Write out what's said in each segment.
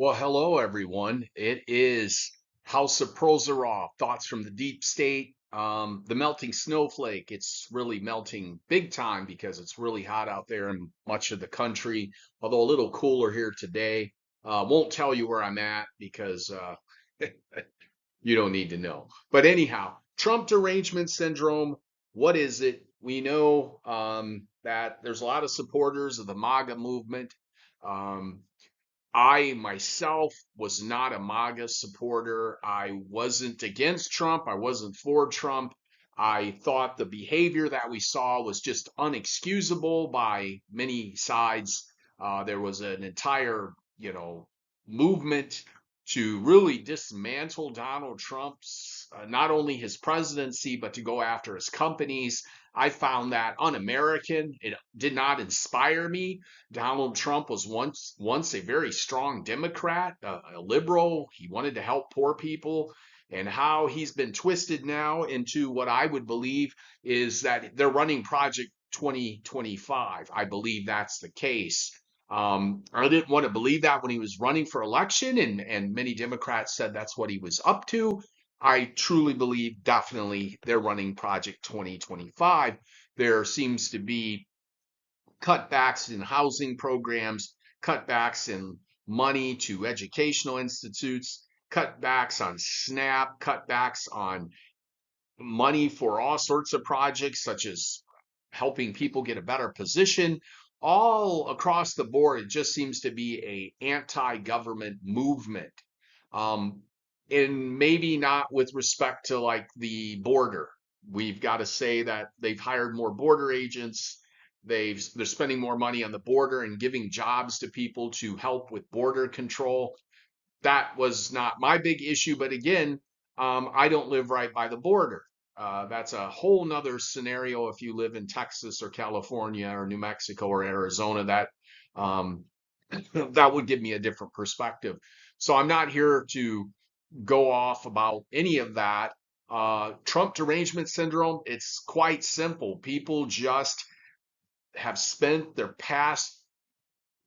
Well, hello everyone. It is House of Prozorov, Thoughts from the Deep State. The melting snowflake. It's really melting big time because it's really hot out there in much of the country, although a little cooler here today. Won't tell you where I'm at because you don't need to know. But anyhow, Trump derangement syndrome. What is it? We know that there's a lot of supporters of the MAGA movement. Um, I myself was not a MAGA supporter. I wasn't against Trump. I wasn't for Trump. I thought the behavior that we saw was just unexcusable by many sides. There was an entire, movement to really dismantle Donald Trump's not only his presidency, but to go after his companies. I found that un-American. It did not inspire me. Donald Trump was once a very strong Democrat, a liberal. He wanted to help poor people, and how he's been twisted now into what I would believe is that they're running Project 2025. I believe that's the case. I didn't want to believe that when he was running for election, and many Democrats said that's what he was up to. I truly believe definitely they're running Project 2025. There seems to be cutbacks in housing programs, cutbacks in money to educational institutes, cutbacks on SNAP, cutbacks on money for all sorts of projects, such as helping people get a better position. All across the board, it just seems to be a anti-government movement. Um, and maybe not with respect to like the border. We've got to say that they've hired more border agents. They're spending more money on the border and giving jobs to people to help with border control. That was not my big issue, but again, I don't live right by the border. That's a whole nother scenario if you live in Texas or California or New Mexico or Arizona. That um, that would give me a different perspective. So I'm not here to go off about any of that. Trump derangement syndrome, it's quite simple. People just have spent their past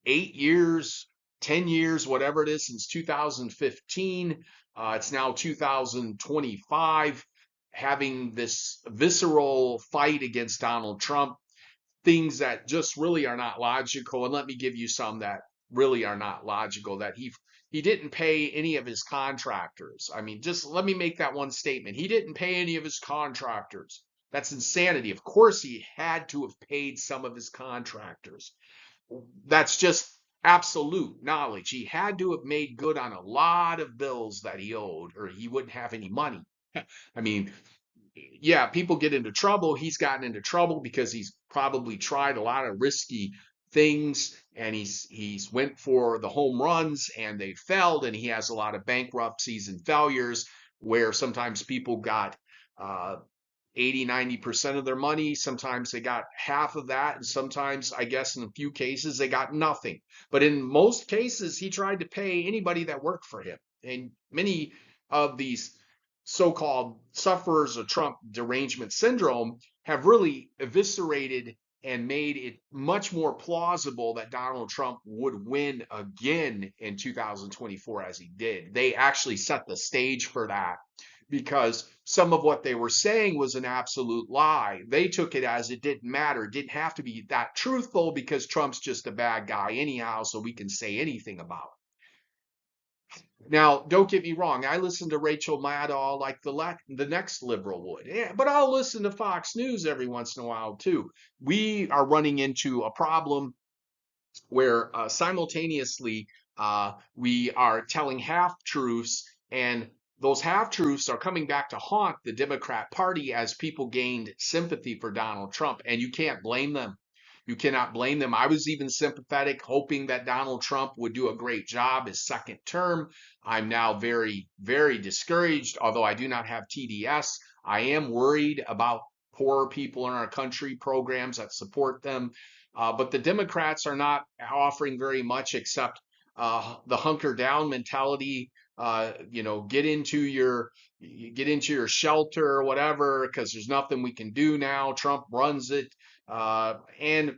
8 years, 10 years, whatever it is, since 2015. It's now 2025, having this visceral fight against Donald Trump, things that just really are not logical. And let me give you some that really are not logical, that he didn't pay any of his contractors. I mean, just let me make that one statement. He didn't pay any of his contractors. That's insanity. Of course, he had to have paid some of his contractors. That's just absolute knowledge. He had to have made good on a lot of bills that he owed, or he wouldn't have any money. I mean, yeah, people get into trouble. He's gotten into trouble because he's probably tried a lot of risky things, and he's went for the home runs and they failed, and he has a lot of bankruptcies and failures where sometimes people got uh, 80, 90% of their money. Sometimes they got half of that. And sometimes, I guess, in a few cases, they got nothing. But in most cases, he tried to pay anybody that worked for him. And many of these so-called sufferers of Trump derangement syndrome have really eviscerated and made it much more plausible that Donald Trump would win again in 2024 as he did. They actually set the stage for that because some of what they were saying was an absolute lie. They took it as it didn't matter. It didn't have to be that truthful because Trump's just a bad guy anyhow, so we can say anything about it. Now, don't get me wrong. I listen to Rachel Maddow like the next liberal would. Yeah, but I'll listen to Fox News every once in a while too. We are running into a problem where simultaneously we are telling half truths, and those half truths are coming back to haunt the Democrat Party as people gained sympathy for Donald Trump. And you can't blame them. You cannot blame them. I was even sympathetic, hoping that Donald Trump would do a great job his second term. I'm now very, very discouraged. Although I do not have TDS, I am worried about poorer people in our country, programs that support them. But the Democrats are not offering very much except the hunker down mentality. Get into your shelter or whatever, because there's nothing we can do now. Trump runs it, and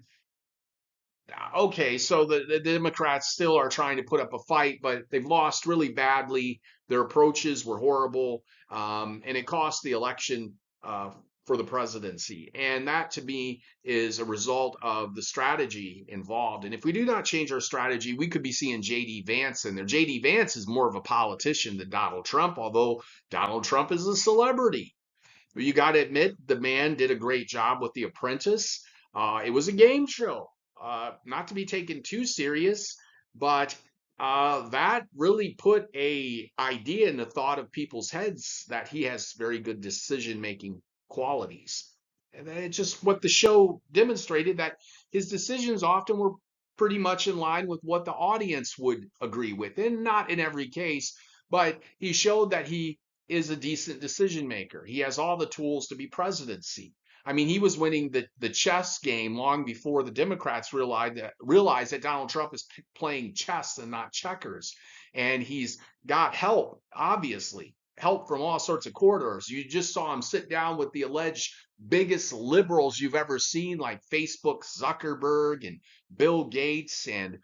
Okay, so the Democrats still are trying to put up a fight, but they've lost really badly. Their approaches were horrible, and it cost the election for the presidency. And that, to me, is a result of the strategy involved. And if we do not change our strategy, we could be seeing J.D. Vance in there. J.D. Vance is more of a politician than Donald Trump, although Donald Trump is a celebrity. You got to admit, the man did a great job with The Apprentice. It was a game show, not to be taken too serious, but that really put a idea in the thought of people's heads that he has very good decision making qualities. And then it's just what the show demonstrated, that his decisions often were pretty much in line with what the audience would agree with, and not in every case, but he showed that he is a decent decision maker. He has all the tools to be presidency. I mean, he was winning the chess game long before the Democrats realized that Donald Trump is playing chess and not checkers. And he's got help, obviously, help from all sorts of corridors. You just saw him sit down with the alleged biggest liberals you've ever seen, like Facebook Zuckerberg and Bill Gates and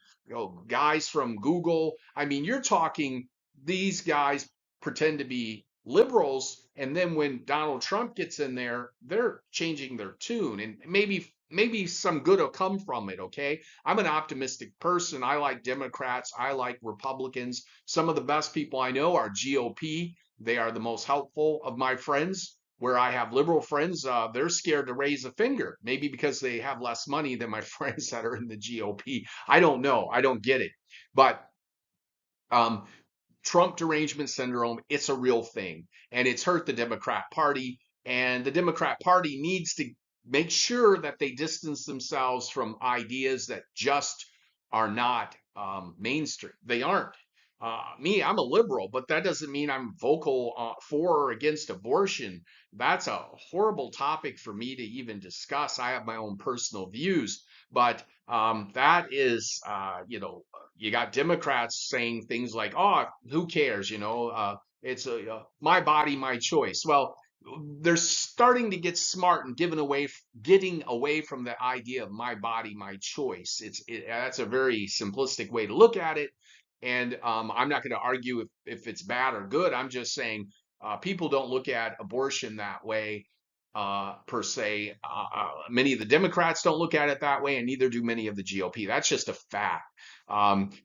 guys from Google. I mean, you're talking, these guys pretend to be liberals, and then when Donald Trump gets in there, they're changing their tune, and maybe some good will come from it. Okay, I'm an optimistic person. I like Democrats, I like Republicans. Some of the best people I know are GOP. They are the most helpful of my friends. Where I have liberal friends, they're scared to raise a finger, maybe because they have less money than my friends that are in the GOP. I don't know, I don't get it, but um, Trump derangement syndrome, it's a real thing, and it's hurt the Democrat Party. And the Democrat Party needs to make sure that they distance themselves from ideas that just are not mainstream. They aren't. I'm a liberal, but that doesn't mean I'm vocal for or against abortion. That's a horrible topic for me to even discuss. I have my own personal views, but that is, you got Democrats saying things like, "Oh, who cares?" It's my body, my choice. Well, they're starting to get smart and getting away from the idea of my body, my choice. That's a very simplistic way to look at it, and I'm not going to argue if it's bad or good. I'm just saying people don't look at abortion that way per se. Many of the Democrats don't look at it that way, and neither do many of the GOP. That's just a fact.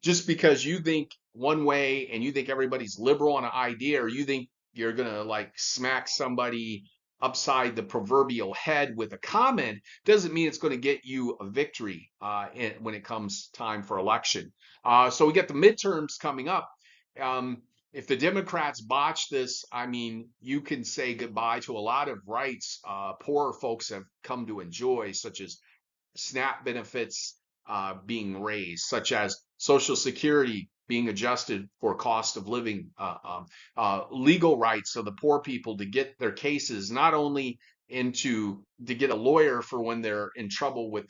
Just because you think one way and you think everybody's liberal on an idea, or you think you're gonna like smack somebody upside the proverbial head with a comment, doesn't mean it's going to get you a victory when it comes time for election. So we get the midterms coming up. If the Democrats botch this, I mean, you can say goodbye to a lot of rights poorer folks have come to enjoy, such as SNAP benefits being raised, such as Social Security being adjusted for cost of living, legal rights of the poor people to get their cases not only into to get a lawyer for when they're in trouble with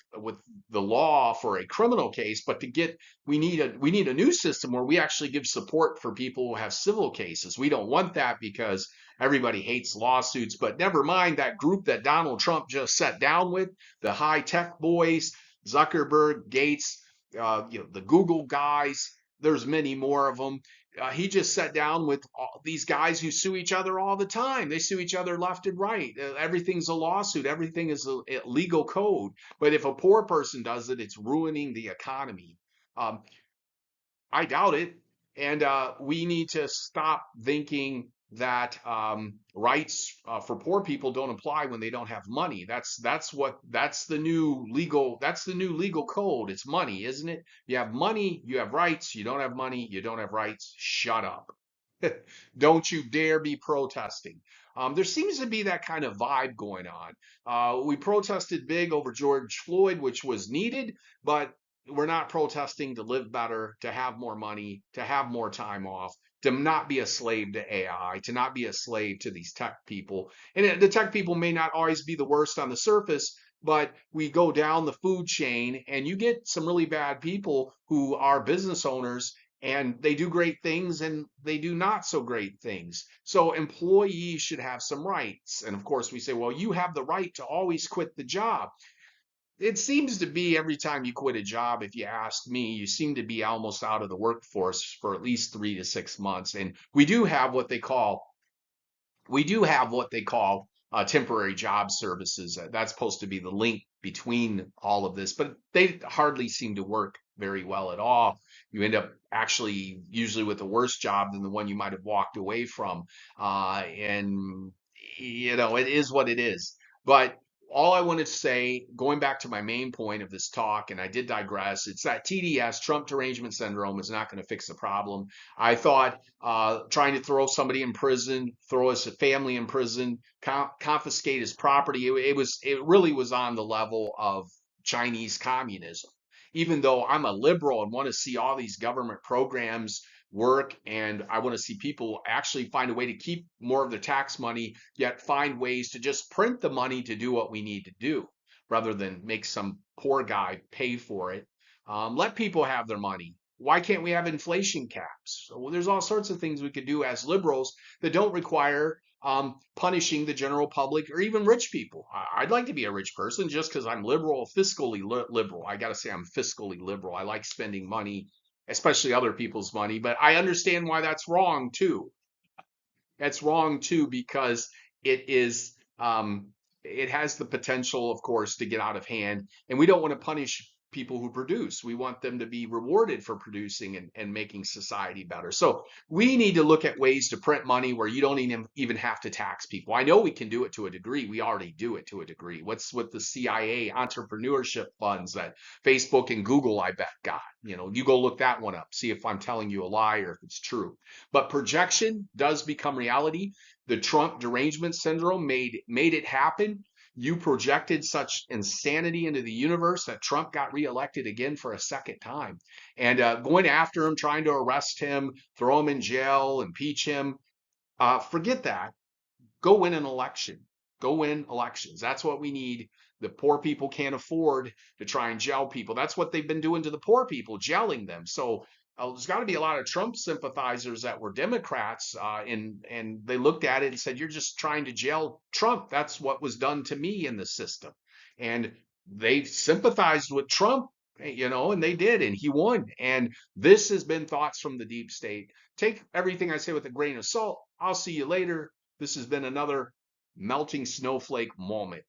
the law for a criminal case, but to get we need a new system where we actually give support for people who have civil cases. We don't want that because everybody hates lawsuits, but never mind that group that Donald Trump just sat down with, the high tech boys, Zuckerberg, Gates, the Google guys. There's many more of them. He just sat down with all these guys who sue each other all the time. They sue each other left and right. Everything's a lawsuit. Everything is a legal code. But if a poor person does it, it's ruining the economy. Um, I doubt it. And we need to stop thinking that rights for poor people don't apply when they don't have money. That's the new legal code. It's money, isn't it? You have money, you have rights. You don't have money, you don't have rights. Shut up. Don't you dare be protesting. There seems to be that kind of vibe going on. We protested big over George Floyd, which was needed, but we're not protesting to live better, to have more money, to have more time off, to not be a slave to AI, to not be a slave to these tech people. And the tech people may not always be the worst on the surface, but we go down the food chain and you get some really bad people who are business owners, and they do great things and they do not so great things. So employees should have some rights. And of course, we say, well, you have the right to always quit the job. It seems to be every time you quit a job, if you ask me, you seem to be almost out of the workforce for at least 3 to 6 months. And we do have what they call temporary job services. That's supposed to be the link between all of this, but they hardly seem to work very well at all. You end up actually usually with a worse job than the one you might have walked away from. And, it is what it is. But all I wanted to say, going back to my main point of this talk, and I did digress, it's that TDS, Trump Derangement Syndrome, is not going to fix the problem. I thought trying to throw somebody in prison, throw his family in prison, confiscate his property. It really was on the level of Chinese communism. Even though I'm a liberal and want to see all these government programs work, and I want to see people actually find a way to keep more of their tax money, yet find ways to just print the money to do what we need to do, rather than make some poor guy pay for it. Let people have their money. Why can't we have inflation caps? So there's all sorts of things we could do as liberals that don't require punishing the general public or even rich people. I'd like to be a rich person just because I'm liberal, fiscally liberal. I got to say, I'm fiscally liberal. I like spending money, especially other people's money, but I understand why that's wrong too. That's wrong too because it has the potential, of course, to get out of hand, and we don't want to punish people who produce. We want them to be rewarded for producing and making society better. So we need to look at ways to print money where you don't even have to tax people. I know we can do it to a degree. We already do it to a degree. What's with the CIA entrepreneurship funds that Facebook and Google, I bet, got? You go look that one up, see if I'm telling you a lie or if it's true. But projection does become reality. The Trump derangement syndrome made it happen. You projected such insanity into the universe that Trump got reelected again for a second time. And going after him, trying to arrest him, throw him in jail, impeach him, forget that. Go win an election. Go win elections. That's what we need. The poor people can't afford to try and gel people. That's what they've been doing to the poor people, gelling them. So there's got to be a lot of Trump sympathizers that were Democrats, and they looked at it and said, "You're just trying to jail Trump." That's what was done to me in the system, and they sympathized with Trump, and they did, and he won. And this has been Thoughts from the Deep State. Take everything I say with a grain of salt. I'll see you later. This has been another melting snowflake moment.